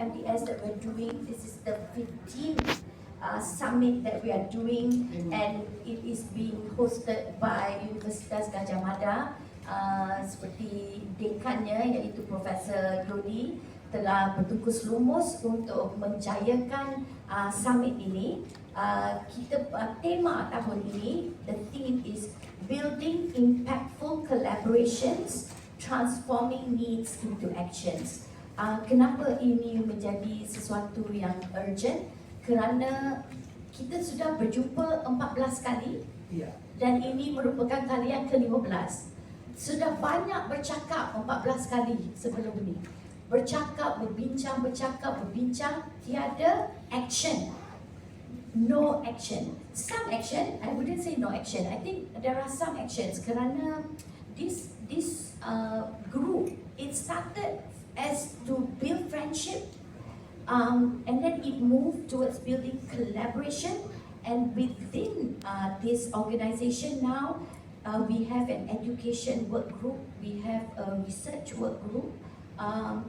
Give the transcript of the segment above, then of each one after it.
MDS that we're doing. This is the 15th summit that we are doing, and it is being hosted by Universitas Gadjah Mada. Seperti dekannya iaitu Profesor Dodi telah bertungkus lumus untuk menjayakan summit ini. Tema tahun ini, the theme is Building Impactful Collaborations, Transforming Needs into Actions. Kenapa ini menjadi sesuatu yang urgent? Kerana kita sudah berjumpa 14 kali, dan ini merupakan kali yang ke-15. Sudah banyak bercakap 14 kali sebelum ini. Bercakap, berbincang, tiada action. No action. Some action, I wouldn't say no action. I think there are some actions kerana this group, it started as to build friendship, and then it moved towards building collaboration, and within this organization now, we have an education work group, we have a research work group,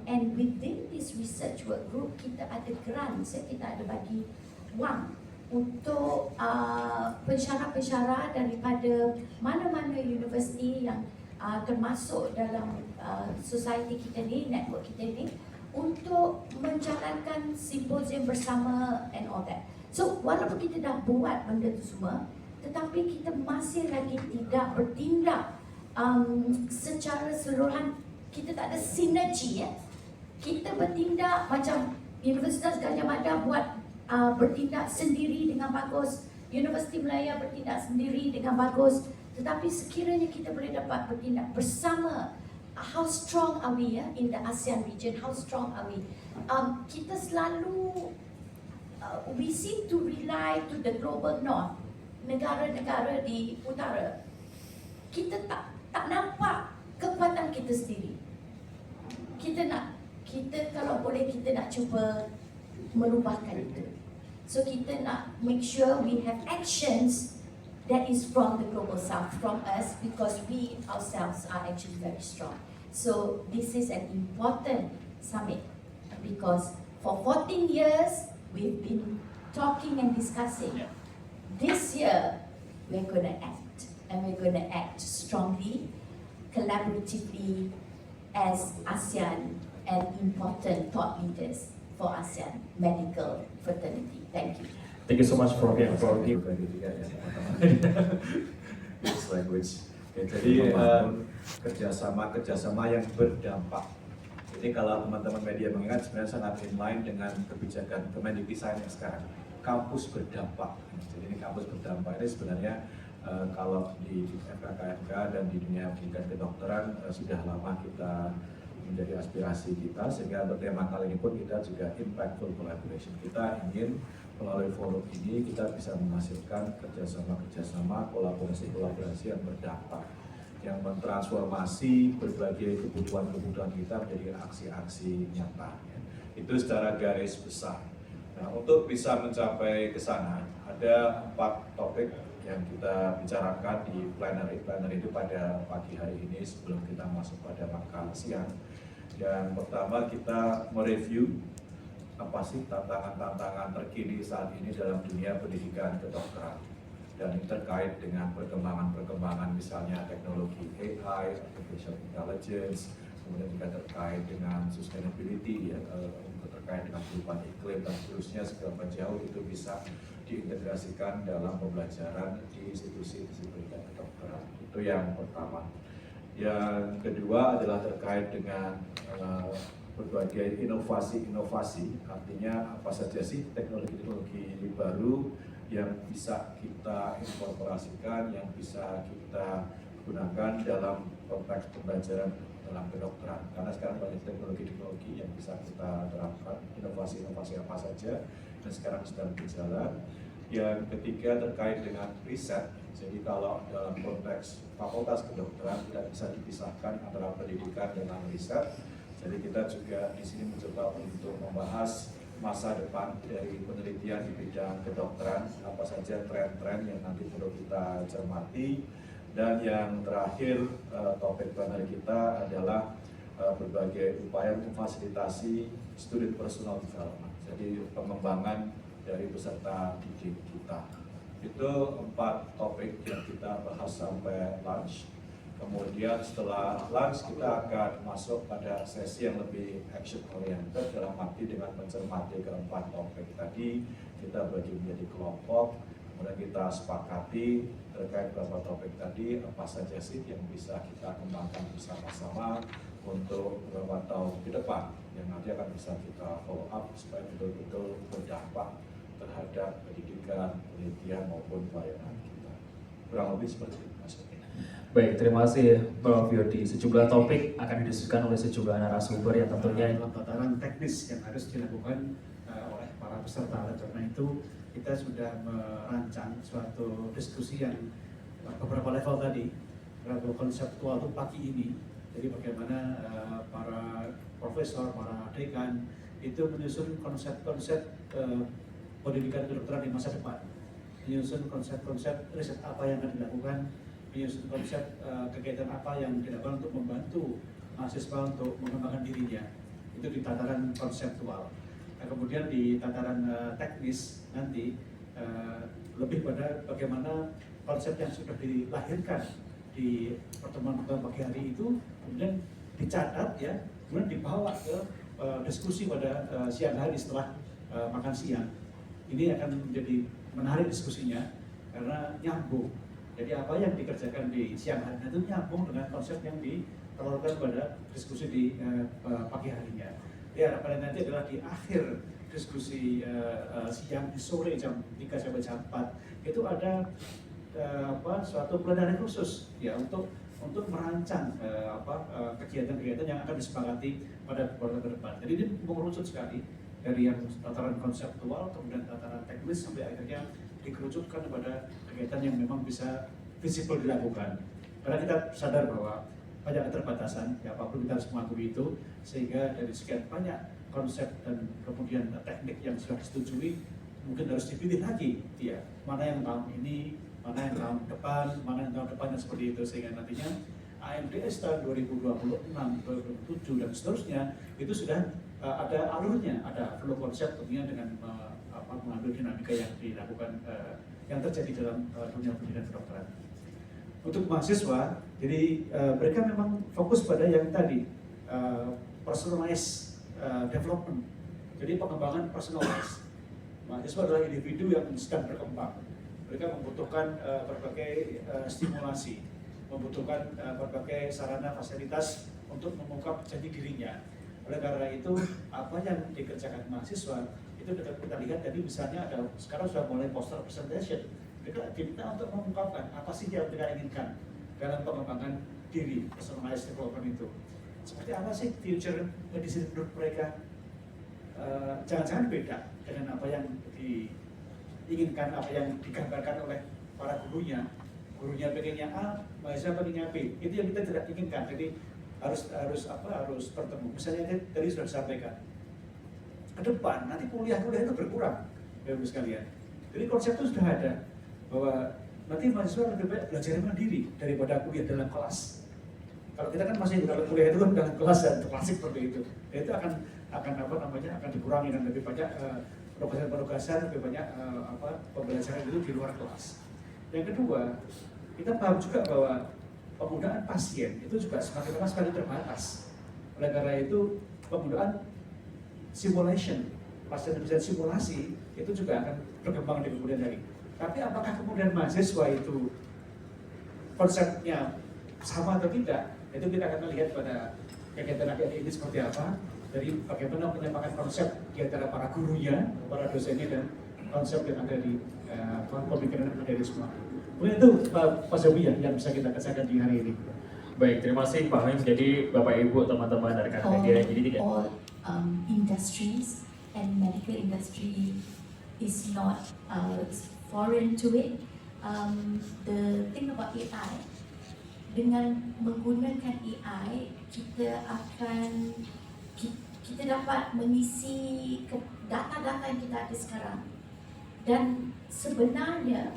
and within this research work group, kita ada grant, kita ada bagi wang untuk pensyarah-pensyarah daripada mana-mana universiti yang termasuk dalam society kita ni, network kita ni, untuk menjalankan simposium bersama and all that. So walaupun kita dah buat benda tu semua, tetapi kita masih lagi tidak bertindak secara seluruhan. Kita tak ada sinergi, ya. Kita bertindak macam Universitas Gadjah Mada buat bertindak sendiri dengan bagus, Universiti Malaya bertindak sendiri dengan bagus. Tetapi sekiranya kita boleh dapat bertindak bersama, how strong are we, ya, in the ASEAN region? How strong are we? Kita selalu we seem to rely to the global north, negara-negara di utara. Kita tak nampak kekuatan kita sendiri. Kita kalau boleh kita nak cuba merubahkan itu. So kita nak make sure we have actions that is from the global south, from us, because we ourselves are actually very strong. So this is an important summit because for 14 years we've been talking and discussing. This year we're going to act, and we're going to act strongly, collaboratively as ASEAN and important thought leaders for ASEAN medical fraternity. Thank you. Thank you so much for giving. This language. Jadi kerjasama yang berdampak. Jadi kalau teman-teman media mengingat, sebenarnya sangat inline dengan kebijakan Kemendikbud yang sekarang. Kampus berdampak. Jadi ini kampus berdampak ini sebenarnya kalau di FKKMK dan di dunia pendidikan kedokteran sudah lama kita menjadi aspirasi kita, sehingga untuk tema kali ini pun kita juga impactful collaboration. Kita ingin melalui forum ini kita bisa menghasilkan kerjasama, kolaborasi yang berdampak, yang mentransformasi berbagai kebutuhan kita menjadi aksi-aksi nyata. Itu secara garis besar. Nah, untuk bisa mencapai ke sana, ada 4 topik yang kita bicarakan di plenary itu pada pagi hari ini sebelum kita masuk pada makan siang. Yang pertama kita mereview apa sih tantangan-tantangan terkini saat ini dalam dunia pendidikan kedokteran. Dan ini terkait dengan perkembangan misalnya teknologi AI, artificial intelligence, kemudian juga terkait dengan sustainability, ya, terkait dengan perubahan iklim dan seterusnya, seberapa jauh itu bisa diintegrasikan dalam pembelajaran di institusi pendidikan kedokteran. Itu yang pertama. Yang kedua adalah terkait dengan berbagai inovasi, artinya apa saja sih teknologi baru yang bisa kita inkorporasikan, yang bisa kita gunakan dalam konteks pembelajaran dalam kedokteran. Karena sekarang banyak teknologi yang bisa kita terapkan, inovasi apa saja, dan sekarang sedang berjalan. Yang ketiga terkait dengan riset. Jadi kalau dalam konteks fakultas kedokteran tidak bisa dipisahkan antara pendidikan dengan riset. Jadi kita juga di sini mencoba untuk membahas masa depan dari penelitian di bidang kedokteran, apa saja tren-tren yang nanti perlu kita cermati. Dan yang terakhir topik panel kita adalah berbagai upaya memfasilitasi student personal development. Jadi pengembangan dari peserta didik kita. Itu 4 topik yang kita bahas sampai lunch. Kemudian setelah lunch kita akan masuk pada sesi yang lebih action oriented, dalam arti dengan mencermati keempat topik tadi kita bagi menjadi kelompok, kemudian kita sepakati terkait beberapa topik tadi apa saja sih yang bisa kita kembangkan bersama-sama untuk beberapa tahun ke depan yang nanti akan bisa kita follow up supaya betul-betul berdampak terhadap pendidikan, penelitian maupun pelayanan kita. Kurang lebih seperti itu, Mas. Baik, terima kasih Prof. Yodi. Sejumlah topik akan didiskusikan oleh sejumlah narasumber yang tentunya dalam tataran teknis yang harus dilakukan oleh para peserta. Karena itu kita sudah merancang suatu diskusi yang beberapa level tadi, level konseptual itu pagi ini. Jadi bagaimana para profesor, para dekan itu menyusun konsep-konsep pendidikan kedokteran di masa depan, menyusun konsep-konsep riset apa yang akan dilakukan, menyusun konsep kegiatan apa yang dilakukan untuk membantu mahasiswa untuk mengembangkan dirinya. Itu di tataran konseptual. Nah, kemudian di tataran teknis nanti lebih pada bagaimana konsep yang sudah dilahirkan di pertemuan-pertemuan pagi hari itu kemudian dicatat ya, kemudian dibawa ke diskusi pada siang hari setelah makan siang. Ini akan menjadi menarik diskusinya karena nyambung. Jadi apa yang dikerjakan di siang hari itu nyambung dengan konsep yang ditelurkan pada diskusi di pagi harinya. Ya, harapannya nanti adalah di akhir diskusi siang, di sore jam 3 sampai jam 4 itu ada suatu plenary khusus ya untuk merancang kegiatan-kegiatan yang akan disepakati pada kuartal ke depan. Jadi ini mengerucut sekali dari yang tataran konseptual kemudian tataran teknis sampai akhirnya dikerucutkan kepada kegiatan yang memang bisa visible dilakukan. Karena kita sadar bahwa banyak keterbatasan, ya apapun kita harus mengakui itu, sehingga dari sekian banyak konsep dan kemudian teknik yang sudah disetujui, mungkin harus dipilih lagi, ya mana yang tahun ini, mana yang tahun depan, mana yang tahun depannya seperti itu, sehingga nantinya AMDS tahun 2026, 2027 dan seterusnya itu sudah ada alurnya, ada flow konsep tentunya dengan mengambil dinamika yang dilakukan yang terjadi dalam dunia pendidikan kedokteran. Untuk mahasiswa, jadi mereka memang fokus pada yang tadi personalized development. Jadi pengembangan personalized. Mahasiswa adalah individu yang sedang berkembang. Mereka membutuhkan berbagai stimulasi, membutuhkan berbagai sarana fasilitas untuk mengungkap jati dirinya. Oleh karena itu, apa yang dikerjakan mahasiswa itu kita lihat tadi misalnya ada sekarang sudah mulai poster presentation. Mereka diminta untuk mengungkapkan apa sih yang mereka inginkan dalam pengembangan diri, personalized development itu. Seperti apa sih future medicine menurut mereka? Jangan-jangan beda dengan apa yang diinginkan, apa yang digambarkan oleh para gurunya. Gurunya pengennya A, mahasiswa pengennya B. Itu yang kita tidak inginkan. Jadi harus bertemu. Misalnya tadi sudah disampaikan. Ke depan nanti kuliah itu berkurang, Bapak-Ibu sekalian. Jadi konsep itu sudah ada bahwa nanti mahasiswa lebih baik belajar mandiri daripada kuliah dalam kelas. Kalau kita kan masih dalam kuliah itu kan dalam kelas dan klasik seperti itu. Itu akan dikurangi dan lebih banyak penugasan, lebih banyak pembelajaran itu di luar kelas. Yang kedua, kita paham juga bahwa penggunaan pasien itu juga semakin lama semakin terbatas. Oleh karena itu, penggunaan simulation, pasien bisa simulasi itu juga akan berkembang di kemudian hari. Tapi apakah kemudian mahasiswa itu konsepnya sama atau tidak? Itu kita akan melihat pada kegiatan akhir ini seperti apa. Dari bagaimana penyempatan konsep di antara para gurunya, para dosennya dan konsep yang ada di pemikiran dari semua. Mungkin itu Pak Zobi yang bisa kita kerjakan di hari ini. Baik, terima kasih Pak Hamim. Jadi Bapak Ibu teman-teman dari rekan media, jadi tidak industries and medical industry is not foreign to it. The thing about AI, dengan menggunakan AI kita dapat mengisi data-data yang kita ada sekarang, dan sebenarnya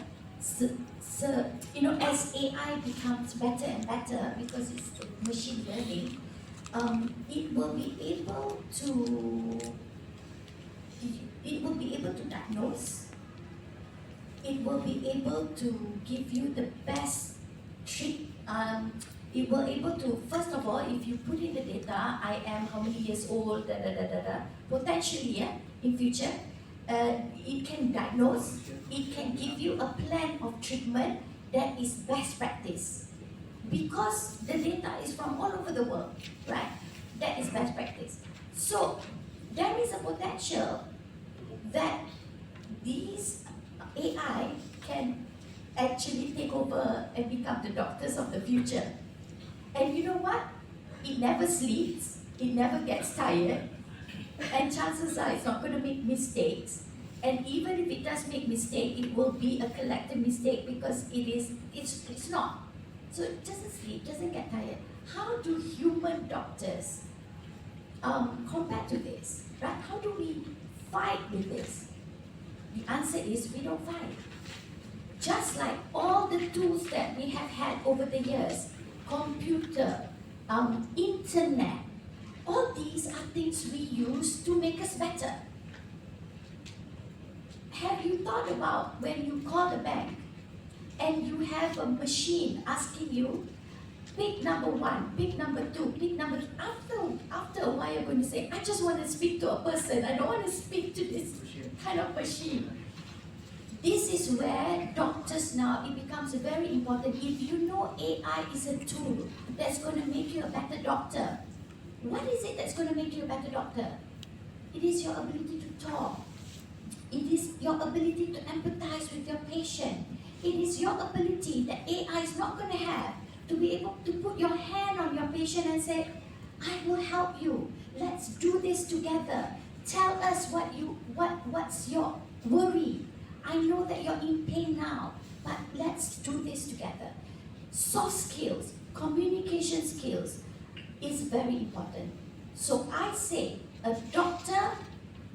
as AI becomes better and better because it's machine learning, it will be able to diagnose. It will be able to give you the best treat. It will able to, first of all, if you put in the data, I am how many years old, potentially, in future, it can diagnose, it can give you a plan of treatment that is best practice. Because the data is from all over the world, right? That is best practice. So, there is a potential that these AI can actually take over and become the doctors of the future. And you know what? It never sleeps, it never gets tired, and chances are it's not going to make mistakes. And even if it does make mistake, it will be a collective mistake because it's not. So it doesn't sleep, doesn't get tired. How do human doctors compare to this, right? How do we fight with this? The answer is we don't fight. Just like all the tools that we have had over the years, computer, internet, all these are things we use to make us better. Have you thought about when you call the bank and you have a machine asking you, pick number 1, pick number 2, pick number 3. After a while you're going to say, I just want to speak to a person, I don't want to speak to this kind of machine. This is where doctors now, it becomes very important. If you know AI is a tool that's going to make you a better doctor, what is it that's going to make you a better doctor? It is your ability to talk. It is your ability to empathize with your patient. It is your ability that AI is not going to have to be able to put your hand on your patient and say, I will help you. Let's do this together. Tell us what's your worry. I know that you're in pain now, but let's do this together. Soft skills, communication skills is very important. So I say a doctor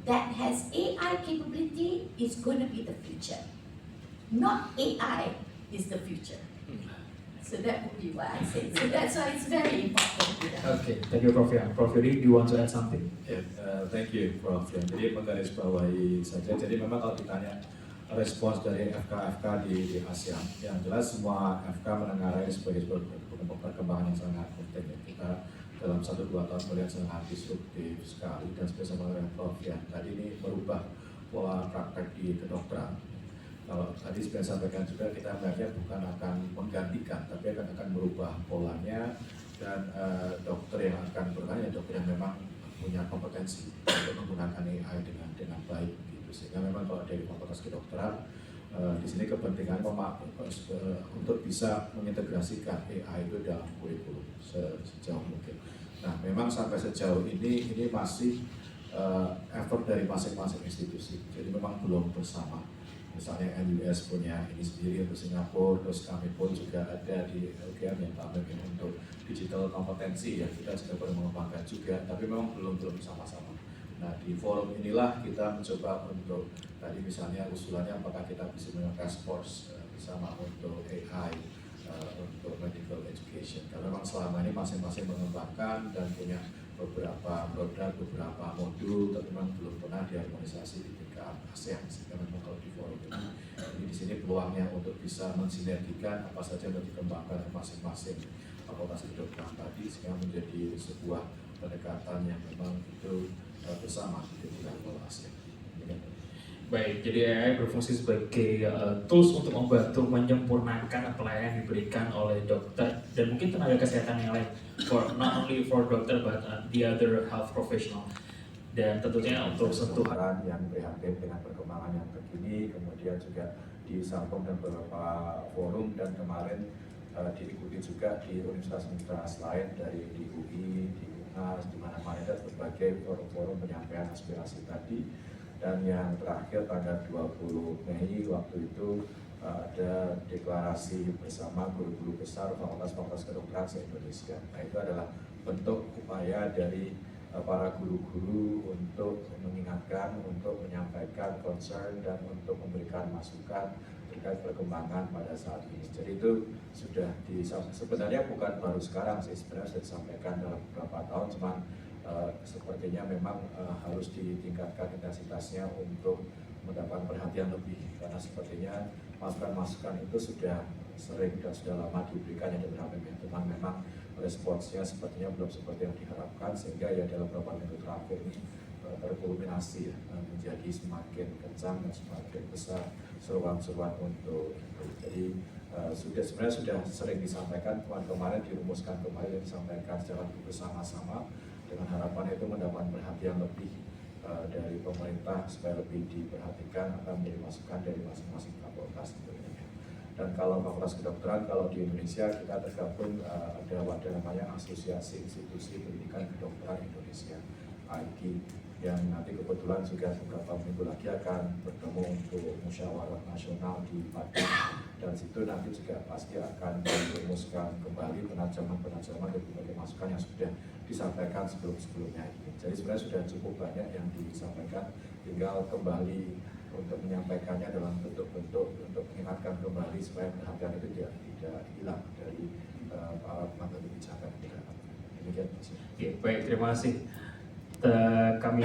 that has AI capability is going to be the future. Not AI is the future. So that would be what I say. So that's why it's very important. Okay, thank you Prof. Prof. Yudi, do you want to add something? Thank you Prof. Jadi menggarisbawahi saja. Jadi memang kalau ditanya respons dari FK-FK di ASEAN, yang jelas semua FK menengarai sebagai sebuah perkembangan yang sangat penting. Kita dalam 1-2 tahun melihat sangat disruptif sekali dan seperti sama dengan Prof. Tadi ini merubah pola praktek di kedokteran. Kalau tadi sebenarnya sampaikan juga kita melihatnya bukan akan menggantikan, tapi akan merubah polanya dan dokter yang akan bertanya dokter yang memang punya kompetensi untuk menggunakan AI dengan baik gitu. Sehingga memang kalau dari fakultas kedokteran di sini kepentingan untuk bisa mengintegrasikan AI itu dalam kurikulum sejauh mungkin. Nah, memang sampai sejauh ini masih effort dari masing-masing institusi. Jadi memang belum bersama. Misalnya NUS punya ini sendiri untuk Singapura, terus kami pun juga ada di LKM yang tampilkan untuk digital kompetensi ya, kita juga perlu mengembangkan juga, tapi memang belum sama-sama. Nah di forum inilah kita mencoba untuk tadi misalnya usulannya apakah kita bisa melakukan task force bersama untuk AI, untuk medical education. Karena memang selama ini masing-masing mengembangkan dan punya beberapa produk, beberapa modul, tapi memang belum pernah diharmonisasi di tingkat ASEAN. Sehingga memang kalau di forum ini di sini peluangnya untuk bisa mensinergikan apa saja yang dikembangkan masing-masing fakultas kedokteran tadi, sehingga menjadi sebuah pendekatan yang memang itu bersama di level ASEAN. Baik, jadi AI berfungsi sebagai tools untuk membantu menyempurnakan pelayanan yang diberikan oleh dokter dan mungkin tenaga kesehatan yang lain, not only for dokter but the other health professional. Dan tentunya untuk sentuhan yang prihatin dengan perkembangan yang terkini, kemudian juga disambung dengan beberapa forum dan kemarin diikuti juga di universitas-universitas lain dari di UI, di UNAS, di mana-mana ada berbagai forum-forum penyampaian aspirasi tadi. Dan yang terakhir pada 20 Mei waktu itu ada deklarasi bersama guru-guru besar fakultas-fakultas kedokteran se-Indonesia. Nah itu adalah bentuk upaya dari para guru-guru untuk mengingatkan, untuk menyampaikan concern dan untuk memberikan masukan terkait perkembangan pada saat ini. Jadi itu sudah sebenarnya bukan baru sekarang sih, sebenarnya sudah disampaikan dalam beberapa tahun, cuman sepertinya memang harus ditingkatkan intensitasnya untuk mendapat perhatian lebih, karena sepertinya masukan-masukan itu sudah sering dan sudah lama diberikan ya dari HPM, cuman memang responsnya sepertinya belum seperti yang diharapkan, sehingga ya dalam beberapa minggu terakhir ini terkulminasi ya, menjadi semakin kencang dan semakin besar seruan-seruan untuk itu. Jadi sebenarnya sudah sering disampaikan, kemarin dirumuskan kembali dan disampaikan secara bersama-sama dengan harapan itu mendapat perhatian lebih dari pemerintah supaya lebih diperhatikan akan menjadi masukan dari masing-masing fakultas tentunya. Dan kalau fakultas kedokteran, kalau di Indonesia kita tergabung ada wadah namanya Asosiasi Institusi Pendidikan Kedokteran Indonesia (AIKI), yang nanti kebetulan juga beberapa minggu lagi akan bertemu untuk musyawarah nasional di Padang, dan situ nanti juga pasti akan dirumuskan kembali penajaman-penajaman dan berbagai masukan yang sudah disampaikan sebelum-sebelumnya ini. Jadi sebenarnya sudah cukup banyak yang disampaikan, tinggal kembali untuk menyampaikannya dalam bentuk-bentuk untuk mengingatkan kembali supaya perhatian itu tidak hilang dari para pengambil kebijakan kita. Demikian. Oke, baik, terima kasih. Kami